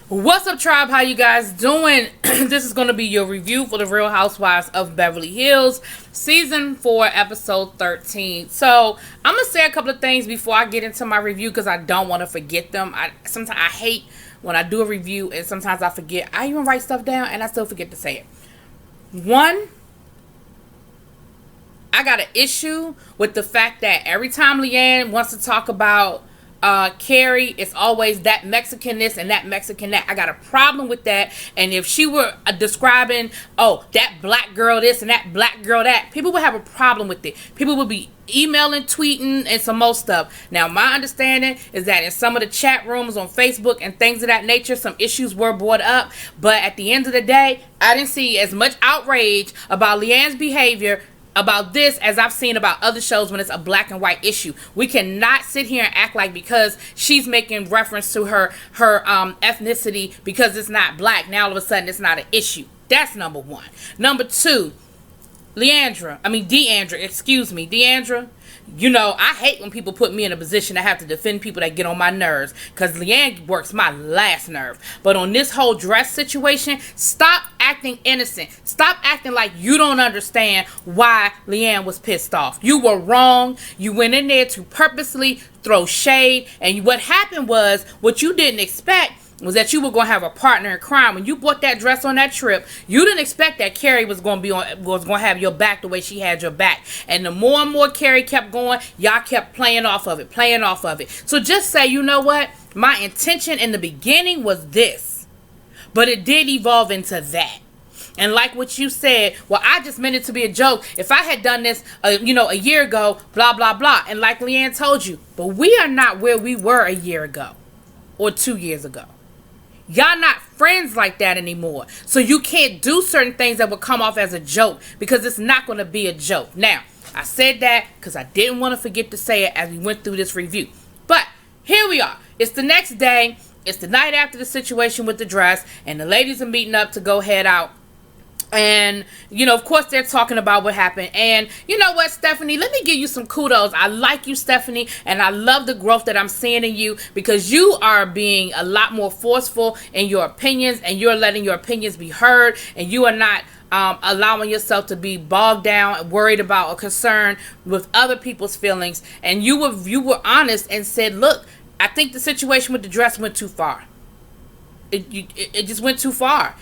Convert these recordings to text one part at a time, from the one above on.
What's up, tribe? How you guys doing? This is going to be your review for the Real Housewives of Beverly Hills, Season 4, Episode 13. So, I'm going to say a couple of things before I get into my review because I don't want to forget them. Sometimes I hate when I do a review and sometimes I forget. I even write stuff down and I still forget to say it. One, I got an issue with the fact that every time Leanne wants to talk about Carrie, it's always that Mexican this and that Mexican that. I got a problem with that. And if she were describing, oh, that black girl this and that black girl that, people would have a problem with it. People would be emailing, tweeting, and some more stuff. Now, my understanding is that in some of the chat rooms on Facebook and things of that nature, some issues were brought up. But at the end of the day, I didn't see as much outrage about Leanne's behavior about this as I've seen about other shows when it's a black and white issue. We cannot sit here and act like because she's making reference to her ethnicity because it's not black, now all of a sudden it's not an issue. That's number one. Number two, Deandra, you know, I hate when people put me in a position to have to defend people that get on my nerves because Leanne works my last nerve. But on this whole dress situation, stop acting innocent. Stop acting like you don't understand why Leanne was pissed off. You were wrong. You went in there to purposely throw shade. And what happened was, what you didn't expect was that you were going to have a partner in crime. When you bought that dress on that trip, you didn't expect that Carrie was going to have your back the way she had your back. And the more and more Carrie kept going, y'all kept playing off of it. So just say, you know what? My intention in the beginning was this, but it did evolve into that. And like what you said, well, I just meant it to be a joke. If I had done this, a year ago, blah, blah, blah. And like Leanne told you, but we are not where we were a year ago or 2 years ago. Y'all not friends like that anymore. So you can't do certain things that will come off as a joke because it's not going to be a joke. Now, I said that because I didn't want to forget to say it as we went through this review. But here we are. It's the next day. It's the night after the situation with the dress. And the ladies are meeting up to go head out. And, of course, they're talking about what happened. And you know what, Stephanie? Let me give you some kudos. I like you, Stephanie, and I love the growth that I'm seeing in you because you are being a lot more forceful in your opinions, and you're letting your opinions be heard, and you are not allowing yourself to be bogged down, worried about, or concerned with other people's feelings. And you were honest and said, look, I think the situation with the dress went too far. It just went too far.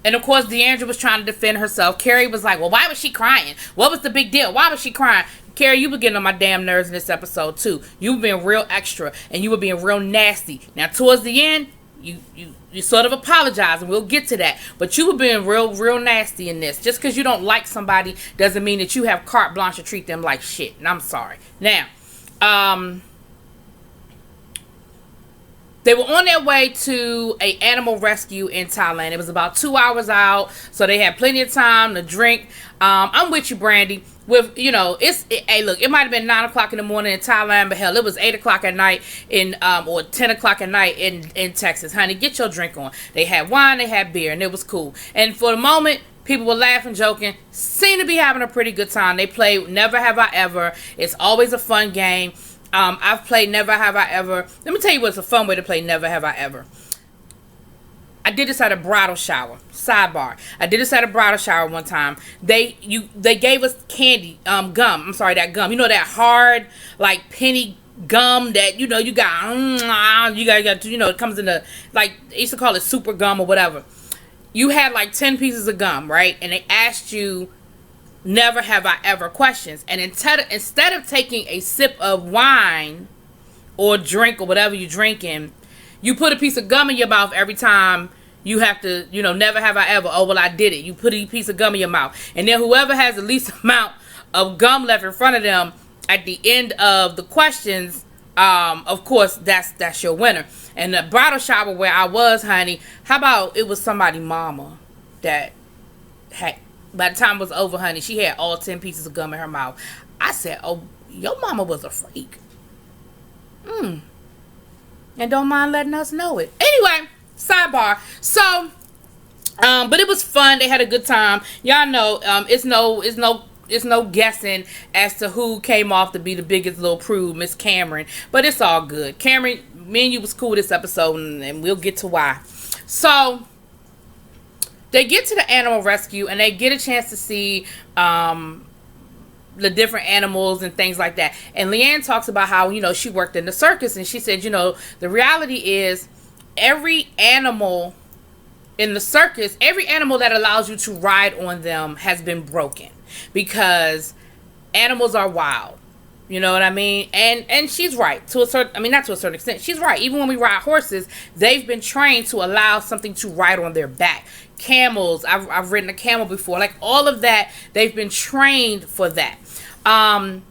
And of course, Deandra was trying to defend herself. Carrie was like, well, why was she crying? What was the big deal? Why was she crying? Carrie, you were getting on my damn nerves in this episode, too. You were being real extra, and you were being real nasty. Now, towards the end, you sort of apologized, and we'll get to that. But you were being real nasty in this. Just because you don't like somebody doesn't mean that you have carte blanche to treat them like shit. And I'm sorry. Now, they were on their way to an animal rescue in Thailand. It was about 2 hours out, so they had plenty of time to drink. I'm with you, Brandy. Hey, look, it might have been 9 o'clock in the morning in Thailand, but hell, it was 8 o'clock at night or 10 o'clock at night in Texas. Honey, get your drink on. They had wine, they had beer, and it was cool. And for the moment, people were laughing, joking, seemed to be having a pretty good time. They played Never Have I Ever. It's always a fun game. I've played Never Have I Ever. Let me tell you what's a fun way to play Never Have I Ever. I did this at a bridal shower. Sidebar. I did this at a bridal shower one time. They gave us candy, gum. I'm sorry, that gum. You know that hard, like penny gum that you got. It comes in the, like, they used to call it super gum or whatever. You had like 10 pieces of gum, right? And they asked you Never Have I Ever questions. And instead of taking a sip of wine or drink or whatever you're drinking, you put a piece of gum in your mouth every time you have to, never have I ever. Oh, well, I did it. You put a piece of gum in your mouth. And then whoever has the least amount of gum left in front of them at the end of the questions, of course, that's your winner. And the bridal shower where I was, honey, how about it was somebody mama that had, by the time it was over, honey, she had all 10 pieces of gum in her mouth. I said, oh, your mama was a freak. And don't mind letting us know it. Anyway, sidebar. So, but it was fun. They had a good time. Y'all know, it's no guessing as to who came off to be the biggest little prude, Miss Cameron. But it's all good. Cameron me and you was cool this episode, and we'll get to why. So they get to the animal rescue, and they get a chance to see the different animals and things like that. And Leanne talks about how, she worked in the circus, and she said, the reality is every animal in the circus, every animal that allows you to ride on them has been broken, because animals are wild. You know what I mean? And she's right to a certain, not to a certain extent. She's right. Even when we ride horses, they've been trained to allow something to ride on their back. Camels, I've ridden a camel before. Like, all of that, they've been trained for that. And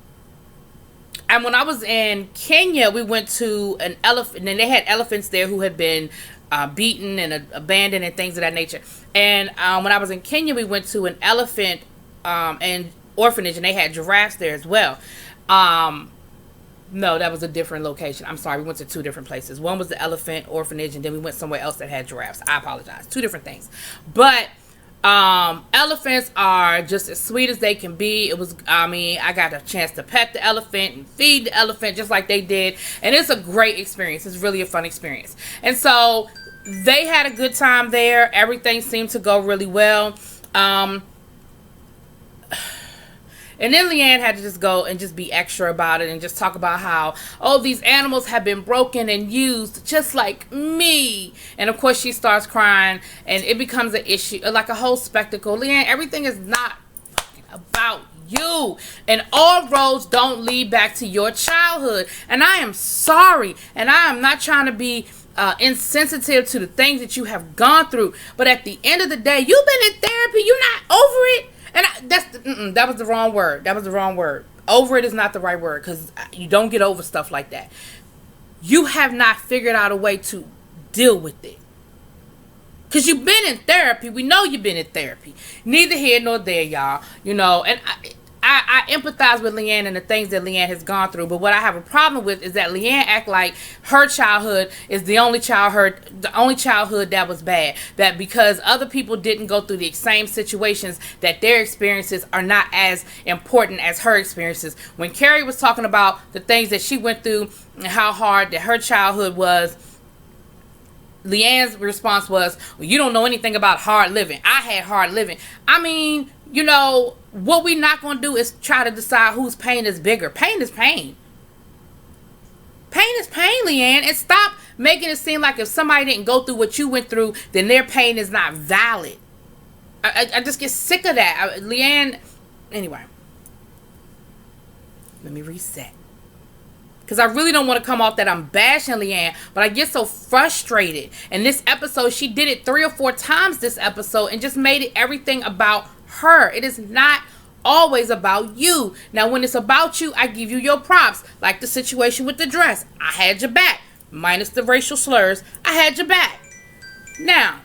when I was in Kenya, we went to an elephant, and they had elephants there who had been beaten and abandoned and things of that nature. And when I was in Kenya, we went to an elephant and orphanage, and they had giraffes there as well. No, that was a different location. I'm sorry, we went to two different places. One was the elephant orphanage, and then we went somewhere else that had giraffes. I apologize. Two different things. But elephants are just as sweet as they can be. I got a chance to pet the elephant and feed the elephant just like they did. And it's a great experience. It's really a fun experience. And so they had a good time there. Everything seemed to go really well. And then Leanne had to just go and just be extra about it and just talk about how, these animals have been broken and used just like me. And of course she starts crying, and it becomes an issue, like a whole spectacle. Leanne, everything is not about you, and all roads don't lead back to your childhood. And I am sorry, and I am not trying to be insensitive to the things that you have gone through, but at the end of the day, you've been in therapy. You're not over it. And that was the wrong word. That was the wrong word. Over it is not the right word, because you don't get over stuff like that. You have not figured out a way to deal with it. Because you've been in therapy. We know you've been in therapy. Neither here nor there, y'all. And I empathize with Leanne and the things that Leanne has gone through. But what I have a problem with is that Leanne act like her childhood is the only childhood that was bad. That because other people didn't go through the same situations, that their experiences are not as important as her experiences. When Carrie was talking about the things that she went through and how hard that her childhood was, Leanne's response was, well, you don't know anything about hard living. I had hard living. What we're not going to do is try to decide whose pain is bigger. Pain is pain. Pain is pain, Leanne. And stop making it seem like if somebody didn't go through what you went through, then their pain is not valid. I just get sick of that. Leanne, anyway. Let me reset. Because I really don't want to come off that I'm bashing Leanne, but I get so frustrated. And this episode, she did it 3 or 4 times this episode and just made it everything about her. It is not always about you. Now, when it's about you, I give you your props. Like the situation with the dress. I had your back. Minus the racial slurs, I had your back. Now,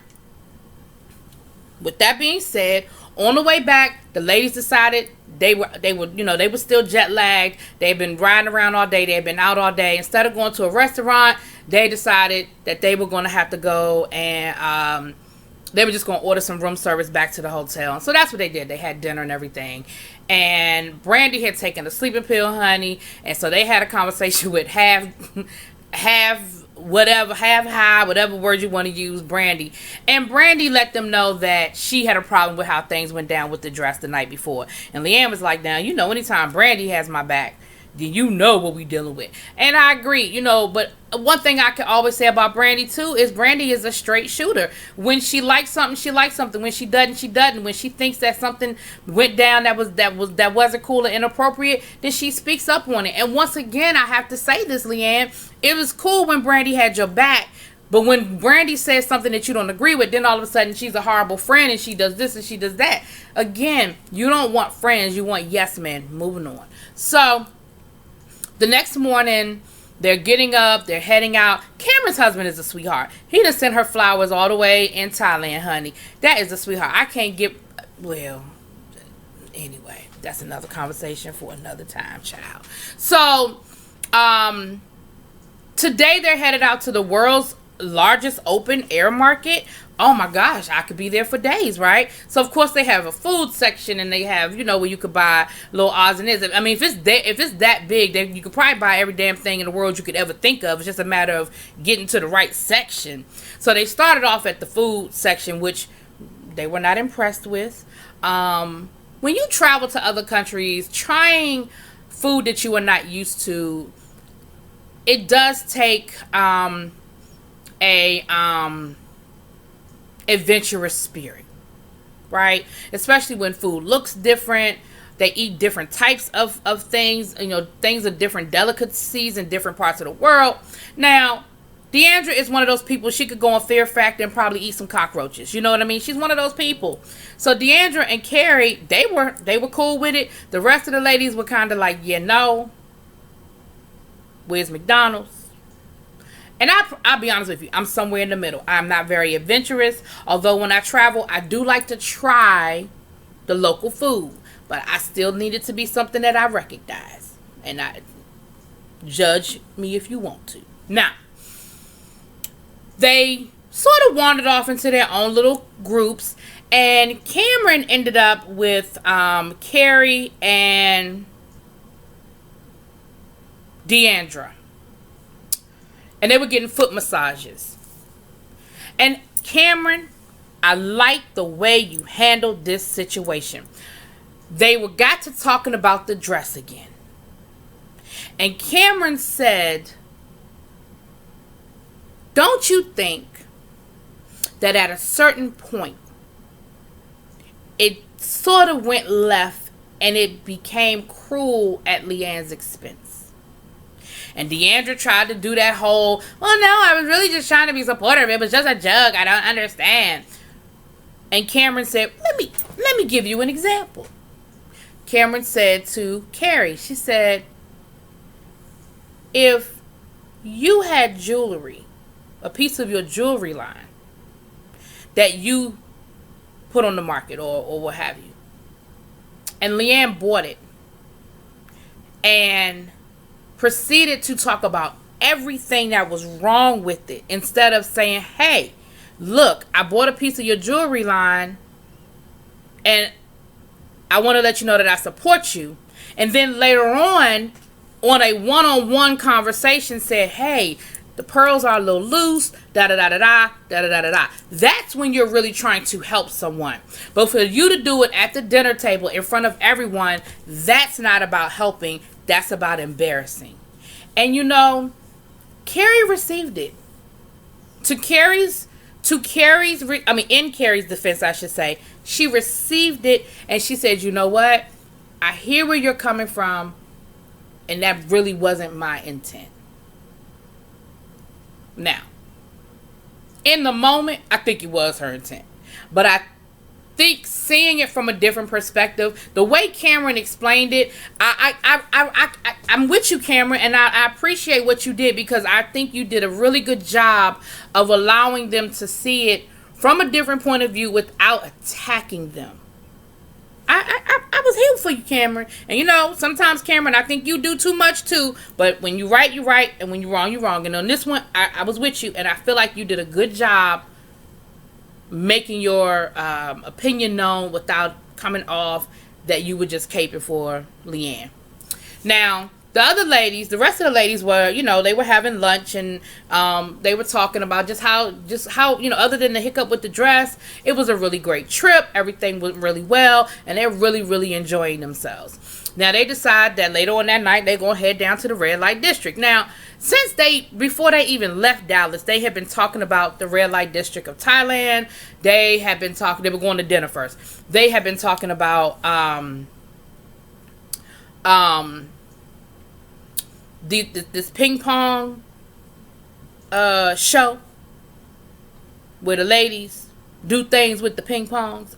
with that being said, on the way back, the ladies decided they were still jet lagged. They've been riding around all day. They've been out all day. Instead of going to a restaurant, they decided that they were going to have to go and they were just going to order some room service back to the hotel. So that's what they did. They had dinner and everything. And Brandy had taken a sleeping pill, honey. And so they had a conversation with half high, whatever word you want to use, Brandy. And Brandy let them know that she had a problem with how things went down with the dress the night before. And Leanne was like, now, anytime Brandy has my back, then you know what we dealing with. And I agree, but one thing I can always say about Brandy too is Brandy is a straight shooter. When she likes something, she likes something. When she doesn't, she doesn't. When she thinks that something went down that wasn't cool or inappropriate, then she speaks up on it. And once again, I have to say this, Leanne, it was cool when Brandy had your back. But when Brandy says something that you don't agree with, then all of a sudden she's a horrible friend and she does this and she does that. Again, you don't want friends, you want yes men. Moving on. So the next morning, they're getting up, they're heading out. Cameron's husband is a sweetheart. He done sent her flowers all the way in Thailand, honey. That is a sweetheart. I can't get, well, anyway, that's another conversation for another time, child. So, today they're headed out to the world's largest open air market oh my gosh, I could be there for days, right? So of course they have a food section, and they have, where you could buy little odds and ends. I mean, if it's that big, then you could probably buy every damn thing in the world you could ever think of. It's just a matter of getting to the right section. So they started off at the food section, which they were not impressed with. When you travel to other countries, trying food that you are not used to, it does take adventurous spirit, right? Especially when food looks different. They eat different types of things, things of different delicacies in different parts of the world. Now, Deandra is one of those people, she could go on Fear Factor and probably eat some cockroaches. You know what I mean? She's one of those people. So Deandra and Carrie, they were cool with it. The rest of the ladies were kind of like, where's McDonald's? And I'll be honest with you, I'm somewhere in the middle. I'm not very adventurous. Although when I travel, I do like to try the local food. But I still need it to be something that I recognize. And I judge me if you want to. Now, they sort of wandered off into their own little groups. And Cameron ended up with Carrie and Deandra. And they were getting foot massages. And Cameron, I like the way you handled this situation. They got to talking about the dress again. And Cameron said, don't you think that at a certain point, it sort of went left and it became cruel at Leanne's expense? And Deandra tried to do that whole, well, no, I was really just trying to be supportive. It was just a joke. I don't understand. And Cameron said, let me give you an example. Cameron said to Carrie, she said, if you had jewelry, a piece of your jewelry line that you put on the market or what have you, and Leanne bought it and proceeded to talk about everything that was wrong with it, instead of saying, hey, look, I bought a piece of your jewelry line and I want to let you know that I support you. And then later on a one-on-one conversation said, hey, the pearls are a little loose, da-da-da-da-da, da-da-da-da-da. That's when you're really trying to help someone. But for you to do it at the dinner table in front of everyone, that's not about helping. That's about embarrassing. And Carrie received it. In Carrie's defense, I should say, she received it and she said, you know what? I hear where you're coming from, and that really wasn't my intent. Now, in the moment, I think it was her intent. But I think seeing it from a different perspective, the way Cameron explained it, I'm with you, Cameron, and I appreciate what you did, because I think you did a really good job of allowing them to see it from a different point of view without attacking them. I was here for you, Cameron. And sometimes, Cameron, I think you do too much too. But when you're right, you're right. And when you're wrong, you're wrong. And on this one, I was with you. And I feel like you did a good job making your opinion known without coming off that you were just caping for Leanne. Now, the rest of the ladies were, they were having lunch, and they were talking about just how, other than the hiccup with the dress, it was a really great trip. Everything went really well, and they're really, really enjoying themselves. Now, they decide that later on that night, they're going to head down to the red light district. Now, before they even left Dallas, they had been talking about the red light district of Thailand. They were going to dinner first. They had been talking about, this ping pong show where the ladies do things with the ping pongs.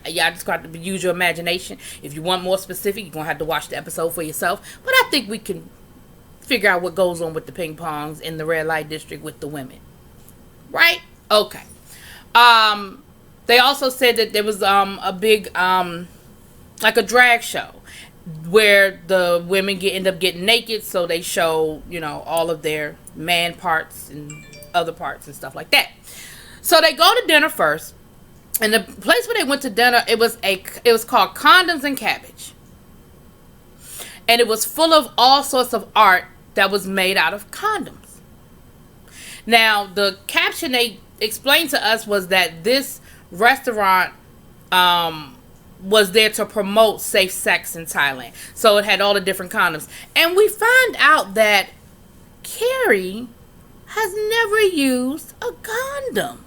Y'all just got to use your imagination. If you want more specific, you're going to have to watch the episode for yourself. But I think we can figure out what goes on with the ping pongs in the red light district with the women. Right? Okay. They also said that there was a big, like a drag show, where the women end up getting naked, so they show, all of their man parts and other parts and stuff like that. So they go to dinner first. And the place where they went to dinner, it was called Condoms Cabbage. And it was full of all sorts of art that was made out of condoms. Now, the caption they explained to us was that this restaurant was there to promote safe sex in Thailand. So it had all the different condoms. And we find out that Carrie has never used a condom.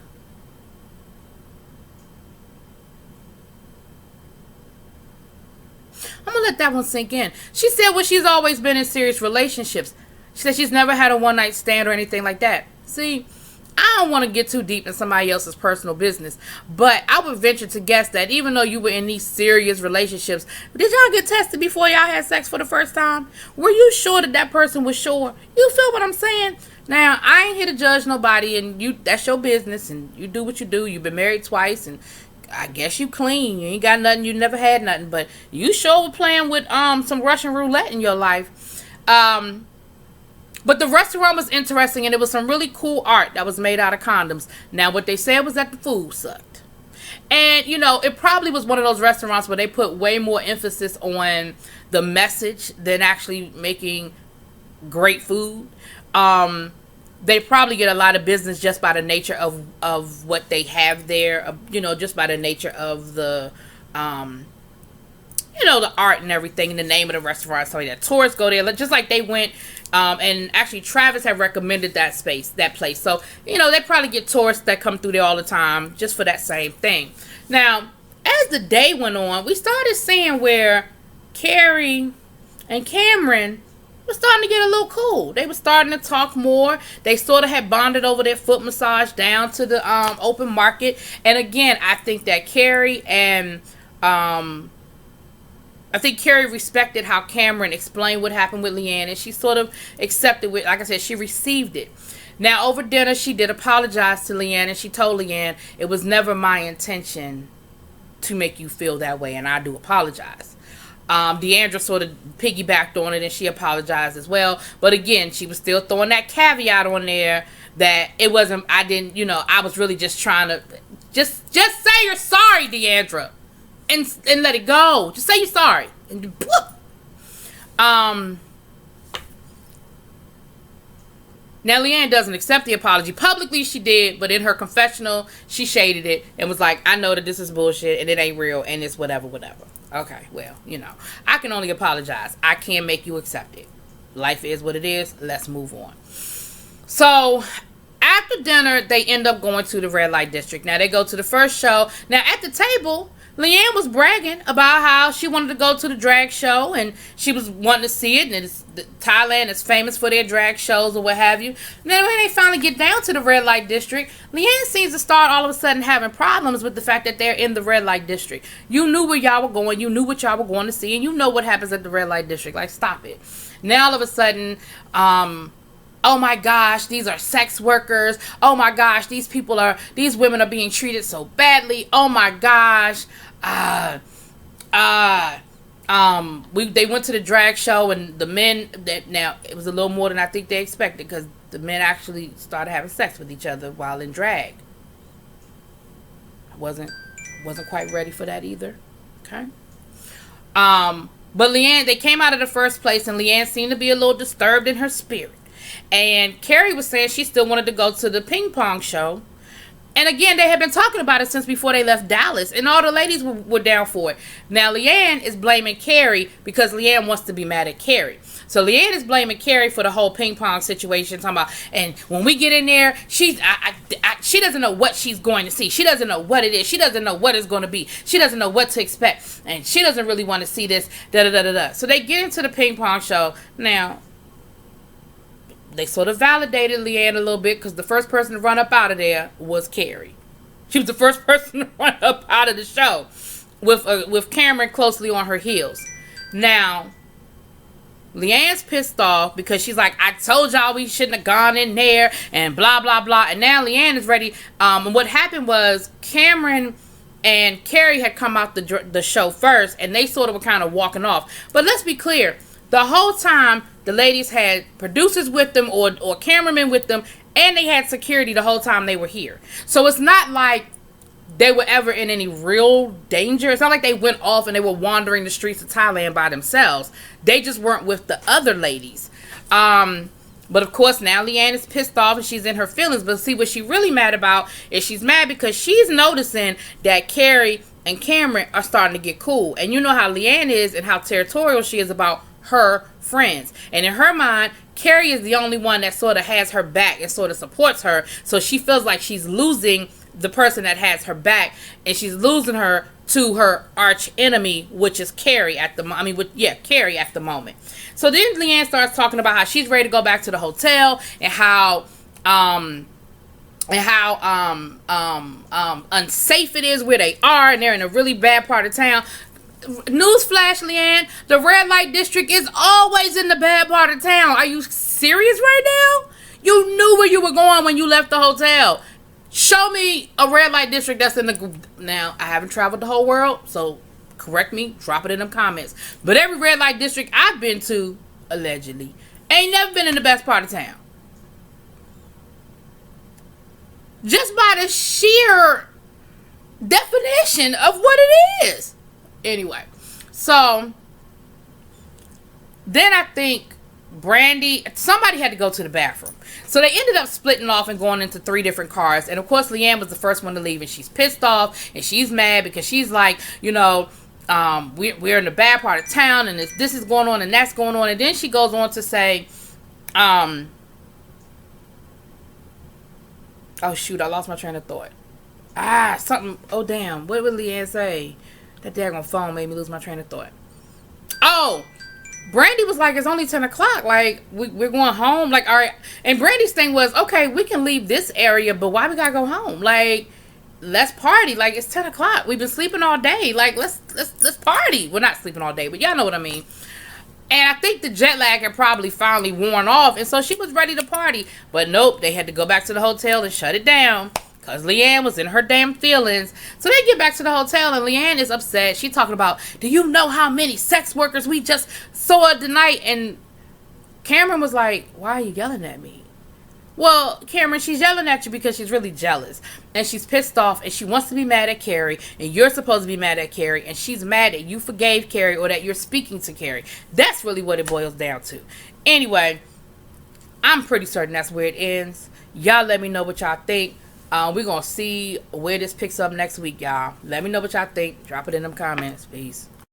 I'm going to let that one sink in. She said, well, she's always been in serious relationships. She said she's never had a one-night stand or anything like that. See, I don't want to get too deep in somebody else's personal business, but I would venture to guess that even though you were in these serious relationships, did y'all get tested before y'all had sex for the first time? Were you sure that person was sure? You feel what I'm saying? Now, I ain't here to judge nobody, and that's your business, and you do what you do. You've been married twice, and I guess you clean. You ain't got nothing. You never had nothing, but you sure were playing with some Russian roulette in your life. But the restaurant was interesting, and it was some really cool art that was made out of condoms. Now, what they said was that the food sucked. And, it probably was one of those restaurants where they put way more emphasis on the message than actually making great food. They probably get a lot of business just by the nature of what they have there, just by the nature of the, the art and everything, and the name of the restaurant. So that tourists go there, just like they went. And actually Travis had recommended that place. So, they probably get tourists that come through there all the time just for that same thing. Now, as the day went on, we started seeing where Carrie and Cameron were starting to get a little cool. They were starting to talk more. They sort of had bonded over their foot massage down to the open market. And again, I think that Carrie respected how Cameron explained what happened with Leanne, and she sort of accepted it. Like I said, she received it. Now, over dinner, she did apologize to Leanne, and she told Leanne, it was never my intention to make you feel that way, and I do apologize. Deandra sort of piggybacked on it, and she apologized as well. But again, she was still throwing that caveat on there that it wasn't, I was really just trying to, just say you're sorry, Deandra. And let it go. Just say you're sorry. And whoop. Now, Leanne doesn't accept the apology. Publicly, she did, but in her confessional, she shaded it and was like, I know that this is bullshit and it ain't real and it's whatever. Okay, well, I can only apologize. I can't make you accept it. Life is what it is. Let's move on. So, after dinner, they end up going to the red light district. Now, they go to the first show. Now, at the table, Leanne was bragging about how she wanted to go to the drag show and she was wanting to see it. And Thailand is famous for their drag shows or what have you. And then when they finally get down to the red light district, Leanne seems to start all of a sudden having problems with the fact that they're in the red light district. You knew where y'all were going. You knew what y'all were going to see. And you know what happens at the red light district. Like, stop it. Now all of a sudden, oh my gosh, these are sex workers. Oh my gosh, these women are being treated so badly. Oh my gosh. They went to the drag show and the men, now it was a little more than I think they expected because the men actually started having sex with each other while in drag. I wasn't quite ready for that either. Okay. But Leanne, they came out of the first place and Leanne seemed to be a little disturbed in her spirit. And Carrie was saying she still wanted to go to the ping pong show. And again, they had been talking about it since before they left Dallas. And all the ladies were down for it. Now, Leanne is blaming Carrie because Leanne wants to be mad at Carrie. So, Leanne is blaming Carrie for the whole ping pong situation. Talking about, and when we get in there, she doesn't know what she's going to see. She doesn't know what it is. She doesn't know what it's going to be. She doesn't know what to expect. And she doesn't really want to see this. Da-da-da-da-da. So, they get into the ping pong show. Now, they sort of validated Leanne a little bit because the first person to run up out of there was Carrie. She was the first person to run up out of the show with Cameron closely on her heels. Now, Leanne's pissed off because she's like, I told y'all we shouldn't have gone in there and blah, blah, blah. And now Leanne is ready. And what happened was Cameron and Carrie had come out the show first and they sort of were kind of walking off. But let's be clear. The whole time, the ladies had producers with them or cameramen with them, and they had security the whole time they were here. So it's not like they were ever in any real danger. It's not like they went off and they were wandering the streets of Thailand by themselves. They just weren't with the other ladies. But of course, now Leanne is pissed off and she's in her feelings. But see, what she's really mad about is she's mad because she's noticing that Carrie and Cameron are starting to get cool. And you know how Leanne is and how territorial she is about her friends. And in her mind, Carrie is the only one that sort of has her back and sort of supports her. So she feels like she's losing the person that has her back, and she's losing her to her arch enemy, which is Carrie at the Carrie at the moment. So then Leanne starts talking about how she's ready to go back to the hotel and how unsafe it is where they are, and they're in a really bad part of town. Newsflash, Leanne, the red light district is always in the bad part of town. Are you serious right now? You knew where you were going when you left the hotel. Show me a red light district that's in the... Now, I haven't traveled the whole world, so correct me, drop it in them comments. But every red light district I've been to, allegedly, ain't never been in the best part of town. Just by the sheer definition of what it is. Anyway, so then I think somebody had to go to the bathroom. So they ended up splitting off and going into 3 different cars. And of course, Leanne was the first one to leave, and she's pissed off and she's mad because she's like, we're in the bad part of town, and this is going on and that's going on. And then she goes on to say, oh shoot, I lost my train of thought. Oh damn, what would Leanne say? That daggone phone made me lose my train of thought. Oh, Brandy was like, it's only 10 o'clock. Like, we're going home. Like, all right. And Brandy's thing was, okay, we can leave this area, but why we gotta go home? Like, let's party. Like, it's 10 o'clock. We've been sleeping all day. Like, let's party. We're not sleeping all day, but y'all know what I mean. And I think the jet lag had probably finally worn off, and so she was ready to party. But nope, they had to go back to the hotel and shut it down because Leanne was in her damn feelings. So they get back to the hotel, and Leanne is upset. She's talking about, do you know how many sex workers we just saw tonight? And Cameron was like, why are you yelling at me? Well, Cameron, she's yelling at you because she's really jealous. And she's pissed off, and she wants to be mad at Carrie. And you're supposed to be mad at Carrie. And she's mad that you forgave Carrie or that you're speaking to Carrie. That's really what it boils down to. Anyway, I'm pretty certain that's where it ends. Y'all let me know what y'all think. We're going to see where this picks up next week, y'all. Let me know what y'all think. Drop it in them comments. Peace.